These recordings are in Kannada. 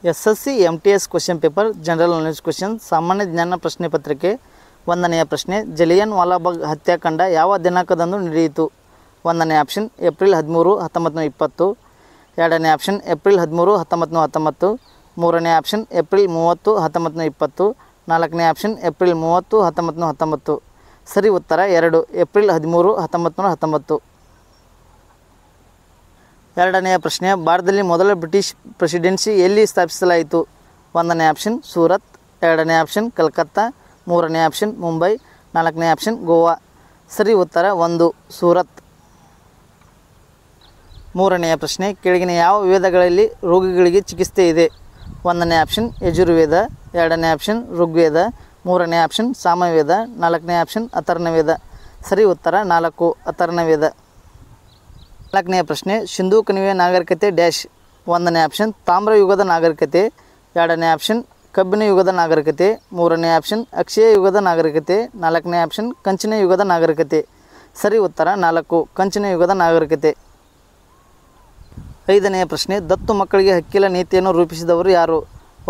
SSC MTS question paper general knowledge question ಸಾಮಾನ್ಯ ಜ್ಞಾನ ಪ್ರಶ್ನೆ ಪತ್ರಿಕೆ. ಒಂದನೆಯ ಪ್ರಶ್ನೆ, ಜಲಿಯನ್ ವಾಲಾಬಾಗ್ ಹತ್ಯಾಕಾಂಡ ಯಾವ ದಿನಾಂಕದಂದು ನಡೆಯಿತು? ಒಂದನೇ ಆಪ್ಷನ್ ಏಪ್ರಿಲ್ 13, 1920. ಎರಡನೇ ಆಪ್ಷನ್ ಏಪ್ರಿಲ್ 13, 1919. ಮೂರನೇ ಆಪ್ಷನ್ ಏಪ್ರಿಲ್ 30, 1920. ನಾಲ್ಕನೇ ಆಪ್ಷನ್ ಏಪ್ರಿಲ್ 30, 1919. ಸರಿ ಉತ್ತರ 2, ಏಪ್ರಿಲ್ 13, 1919. ಎರಡನೆಯ ಪ್ರಶ್ನೆ, ಭಾರತದಲ್ಲಿ ಮೊದಲ ಬ್ರಿಟಿಷ್ ಪ್ರೆಸಿಡೆನ್ಸಿ ಎಲ್ಲಿ ಸ್ಥಾಪಿಸಲಾಯಿತು? ಒಂದನೇ ಆಪ್ಷನ್ ಸೂರತ್. ಎರಡನೇ ಆಪ್ಷನ್ ಕಲ್ಕತ್ತಾ. ಮೂರನೇ ಆಪ್ಷನ್ ಮುಂಬೈ. ನಾಲ್ಕನೇ ಆಪ್ಷನ್ ಗೋವಾ. ಸರಿ ಉತ್ತರ 1, ಸೂರತ್. ಮೂರನೆಯ ಪ್ರಶ್ನೆ, ಕೆಳಗಿನ ಯಾವ ವೇದಗಳಲ್ಲಿ ರೋಗಿಗಳಿಗೆ ಚಿಕಿತ್ಸೆ ಇದೆ? ಒಂದನೇ ಆಪ್ಷನ್ ಯಜುರ್ವೇದ. ಎರಡನೇ ಆಪ್ಷನ್ ಋಗ್ವೇದ. ಮೂರನೇ ಆಪ್ಷನ್ ಸಾಮವೇದ. ನಾಲ್ಕನೇ ಆಪ್ಷನ್ ಅಥರ್ವವೇದ. ಸರಿ ಉತ್ತರ 4, ಅಥರ್ವವೇದ. ನಾಲ್ಕನೆಯ ಪ್ರಶ್ನೆ, ಸಿಂಧೂ ಕಣಿವೆಯ ನಾಗರಿಕತೆ ಡ್ಯಾಶ್. ಒಂದನೇ ಆಪ್ಷನ್ ತಾಮ್ರಯುಗದ ನಾಗರಿಕತೆ. ಎರಡನೇ ಆಪ್ಷನ್ ಕಬ್ಬಿಣ ಯುಗದ ನಾಗರಿಕತೆ. ಮೂರನೇ ಆಪ್ಷನ್ ಅಕ್ಷಯ ಯುಗದ ನಾಗರಿಕತೆ. ನಾಲ್ಕನೇ ಆಪ್ಷನ್ ಕಂಚಿನ ಯುಗದ ನಾಗರಿಕತೆ. ಸರಿ ಉತ್ತರ 4, ಕಂಚಿನ ಯುಗದ ನಾಗರಿಕತೆ. ಐದನೆಯ ಪ್ರಶ್ನೆ, ದತ್ತು ಮಕ್ಕಳಿಗೆ ಹಕ್ಕಿಲ ನೀತಿಯನ್ನು ರೂಪಿಸಿದವರು ಯಾರು?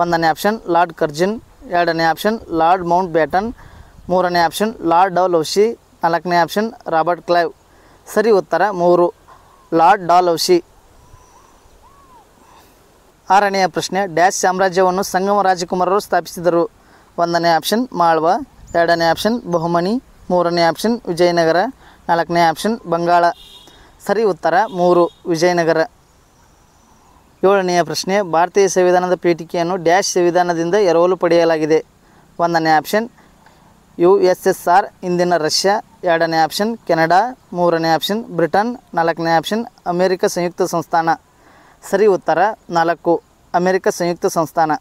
ಒಂದನೇ ಆಪ್ಷನ್ ಲಾರ್ಡ್ ಕರ್ಜನ್. ಎರಡನೇ ಆಪ್ಷನ್ ಲಾರ್ಡ್ ಮೌಂಟ್ ಬ್ಯಾಟನ್. ಮೂರನೇ ಆಪ್ಷನ್ ಲಾರ್ಡ್ ಡಲ್ಹೌಸಿ. ನಾಲ್ಕನೇ ಆಪ್ಷನ್ ರಾಬರ್ಟ್ ಕ್ಲೈವ್. ಸರಿ ಉತ್ತರ 3, ಲಾರ್ಡ್ ಡಲ್ಹೌಸಿ. ಆರನೆಯ ಪ್ರಶ್ನೆ, ಡ್ಯಾಶ್ ಸಾಮ್ರಾಜ್ಯವನ್ನು ಸಂಗಮ ರಾಜಕುಮಾರರು ಸ್ಥಾಪಿಸಿದರು? ಒಂದನೇ ಆಪ್ಷನ್ ಮಾಳ್ವ. ಎರಡನೇ ಆಪ್ಷನ್ ಬಹುಮನಿ. ಮೂರನೇ ಆಪ್ಷನ್ ವಿಜಯನಗರ. ನಾಲ್ಕನೇ ಆಪ್ಷನ್ ಬಂಗಾಳ. ಸರಿ ಉತ್ತರ 3, ವಿಜಯನಗರ. ಏಳನೆಯ ಪ್ರಶ್ನೆ, ಭಾರತೀಯ ಸಂವಿಧಾನದ ಪೀಠಿಕೆಯನ್ನು ಡ್ಯಾಶ್ ಸಂವಿಧಾನದಿಂದ ಎರವಲು ಪಡೆಯಲಾಗಿದೆ? ಒಂದನೇ ಆಪ್ಷನ್ USSR, ಇಂದಿನ ರಷ್ಯಾ. ಎರಡನೇ ಆಪ್ಷನ್ ಕೆನಡಾ. ಮೂರನೇ ಆಪ್ಷನ್ ಬ್ರಿಟನ್. ನಾಲ್ಕನೇ ಆಪ್ಷನ್ ಅಮೆರಿಕ ಸಂಯುಕ್ತ ಸಂಸ್ಥಾನ. ಸರಿ ಉತ್ತರ 4, ಅಮೆರಿಕ ಸಂಯುಕ್ತ ಸಂಸ್ಥಾನ.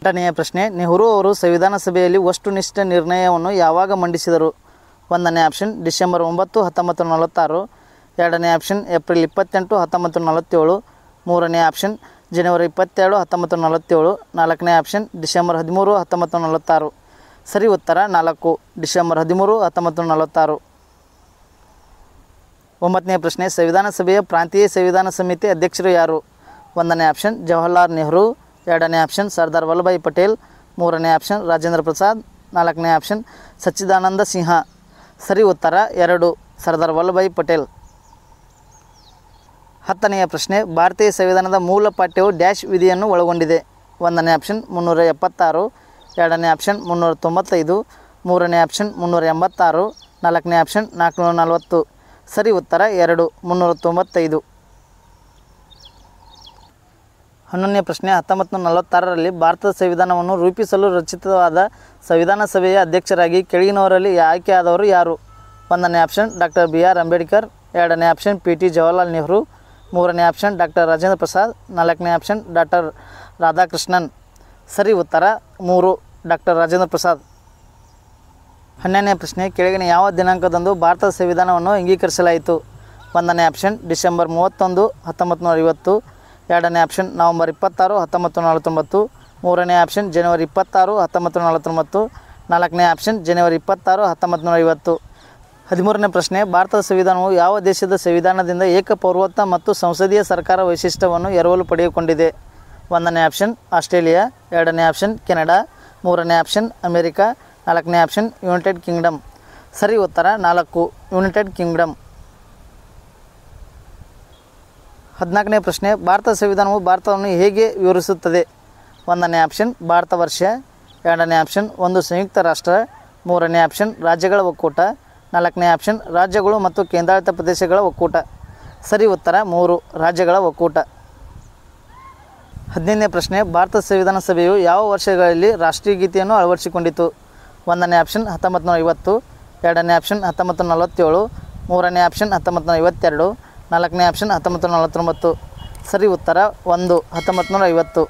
ಎಂಟನೆಯ ಪ್ರಶ್ನೆ, ನೆಹರು ಅವರು ಸಂವಿಧಾನ ಸಭೆಯಲ್ಲಿ ವಸ್ತುನಿಷ್ಠ ನಿರ್ಣಯವನ್ನು ಯಾವಾಗ ಮಂಡಿಸಿದರು? ಒಂದನೇ ಆಪ್ಷನ್ ಡಿಸೆಂಬರ್ 9, 1946. ಎರಡನೇ ಆಪ್ಷನ್ ಏಪ್ರಿಲ್ 28, 1947. ಮೂರನೇ ಆಪ್ಷನ್ ಜನವರಿ 22, 1947. ನಾಲ್ಕನೇ ಆಪ್ಷನ್ ಡಿಸೆಂಬರ್ 13, 1946. ಸರಿ ಉತ್ತರ 4, ಡಿಸೆಂಬರ್ 13, 1946. ಒಂಬತ್ತನೇ ಪ್ರಶ್ನೆ, ಸಂವಿಧಾನ ಸಭೆಯ ಪ್ರಾಂತೀಯ ಸಂವಿಧಾನ ಸಮಿತಿ ಅಧ್ಯಕ್ಷರು ಯಾರು? ಒಂದನೇ ಆಪ್ಷನ್ ಜವಾಹರ್ಲಾಲ್ ನೆಹರು. ಎರಡನೇ ಆಪ್ಷನ್ ಸರ್ದಾರ್ ವಲ್ಲಭಾಯ್ ಪಟೇಲ್. ಮೂರನೇ ಆಪ್ಷನ್ ರಾಜೇಂದ್ರ ಪ್ರಸಾದ್. ನಾಲ್ಕನೇ ಆಪ್ಷನ್ ಸಚ್ಚಿದಾನಂದ ಸಿನ್ಹ. ಸರಿ ಉತ್ತರ 2, ಸರ್ದಾರ್ ವಲ್ಲಭಾಯ್ ಪಟೇಲ್. ಹತ್ತನೆಯ ಪ್ರಶ್ನೆ, ಭಾರತೀಯ ಸಂವಿಧಾನದ ಮೂಲ ಪಾಠ್ಯವು ಡ್ಯಾಶ್ ವಿಧಿಯನ್ನು ಒಳಗೊಂಡಿದೆ? ಒಂದನೇ ಆಪ್ಷನ್ 376. ಎರಡನೇ ಆಪ್ಷನ್ 395. ಮೂರನೇ ಆಪ್ಷನ್ 386. ನಾಲ್ಕನೇ ಆಪ್ಷನ್ 440. ಸರಿ ಉತ್ತರ 2, 395. 11ನೇ ಪ್ರಶ್ನೆ, 1946ರಲ್ಲಿ ಭಾರತದ ಸಂವಿಧಾನವನ್ನು ರೂಪಿಸಲು ರಚಿತವಾದ ಸಂವಿಧಾನ ಸಭೆಯ ಅಧ್ಯಕ್ಷರಾಗಿ ಕೆಳಗಿನವರಲ್ಲಿ ಆಯ್ಕೆಯಾದವರು ಯಾರು? ಒಂದನೇ ಆಪ್ಷನ್ ಡಾಕ್ಟರ್ BR ಅಂಬೇಡ್ಕರ್. ಎರಡನೇ ಆಪ್ಷನ್ PT ಜವಾಹರ್ಲಾಲ್ ನೆಹರು. ಮೂರನೇ ಆಪ್ಷನ್ ಡಾಕ್ಟರ್ ರಾಜೇಂದ್ರ ಪ್ರಸಾದ್. ನಾಲ್ಕನೇ ಆಪ್ಷನ್ ಡಾಕ್ಟರ್ ರಾಧಾಕೃಷ್ಣನ್. ಸರಿ ಉತ್ತರ 3, ಡಾಕ್ಟರ್ ರಾಜೇಂದ್ರ ಪ್ರಸಾದ್. 12ನೇ ಪ್ರಶ್ನೆ, ಕೆಳಗಿನ ಯಾವ ದಿನಾಂಕದಂದು ಭಾರತದ ಸಂವಿಧಾನವನ್ನು ಅಂಗೀಕರಿಸಲಾಯಿತು? ಒಂದನೇ ಆಪ್ಷನ್ ಡಿಸೆಂಬರ್ 31, 1950. ಎರಡನೇ ಆಪ್ಷನ್ ನವೆಂಬರ್ 26, 1949. ಮೂರನೇ ಆಪ್ಷನ್ ಜನವರಿ 26, 1949. ನಾಲ್ಕನೇ ಆಪ್ಷನ್ ಜನವರಿ 26, 1950. 13ನೇ ಪ್ರಶ್ನೆ, ಭಾರತದ ಸಂವಿಧಾನವು ಯಾವ ದೇಶದ ಸಂವಿಧಾನದಿಂದ ಏಕಪೌರತ್ವ ಮತ್ತು ಸಂಸದೀಯ ಸರ್ಕಾರ ವೈಶಿಷ್ಟ್ಯವನ್ನು ಎರವಲು ಪಡೆದುಕೊಂಡಿದೆ? ಒಂದನೇ ಆಪ್ಷನ್ ಆಸ್ಟ್ರೇಲಿಯಾ. ಎರಡನೇ ಆಪ್ಷನ್ ಕೆನಡಾ. ಮೂರನೇ ಆಪ್ಷನ್ ಅಮೆರಿಕಾ. ನಾಲ್ಕನೇ ಆಪ್ಷನ್ ಯುನೈಟೆಡ್ ಕಿಂಗ್ಡಮ್. ಸರಿ ಉತ್ತರ 4, ಯುನೈಟೆಡ್ ಕಿಂಗ್ಡಮ್. 14ನೇ ಪ್ರಶ್ನೆ, ಭಾರತದ ಸಂವಿಧಾನವು ಭಾರತವನ್ನು ಹೇಗೆ ವಿವರಿಸುತ್ತದೆ? ಒಂದನೇ ಆಪ್ಷನ್ ಭಾರತ ವರ್ಷ. ಎರಡನೇ ಆಪ್ಷನ್ ಒಂದು ಸಂಯುಕ್ತ ರಾಷ್ಟ್ರ. ಮೂರನೇ ಆಪ್ಷನ್ ರಾಜ್ಯಗಳ ಒಕ್ಕೂಟ. ನಾಲ್ಕನೇ ಆಪ್ಷನ್ ರಾಜ್ಯಗಳು ಮತ್ತು ಕೇಂದ್ರಾಡಳಿತ ಪ್ರದೇಶಗಳ ಒಕ್ಕೂಟ. ಸರಿ ಉತ್ತರ 3, ರಾಜ್ಯಗಳ ಒಕ್ಕೂಟ. 15ನೇ ಪ್ರಶ್ನೆ, ಭಾರತ ಸಂವಿಧಾನ ಸಭೆಯು ಯಾವ ವರ್ಷಗಳಲ್ಲಿ ರಾಷ್ಟ್ರೀಯ ಗೀತೆಯನ್ನು ಅಳವಡಿಸಿಕೊಂಡಿತು? ಒಂದನೇ ಆಪ್ಷನ್ 1950. ಎರಡನೇ ಆಪ್ಷನ್ 1947. ಮೂರನೇ ಆಪ್ಷನ್ 1952. ನಾಲ್ಕನೇ ಆಪ್ಷನ್ 1949. ಸರಿ ಉತ್ತರ 1, 1950.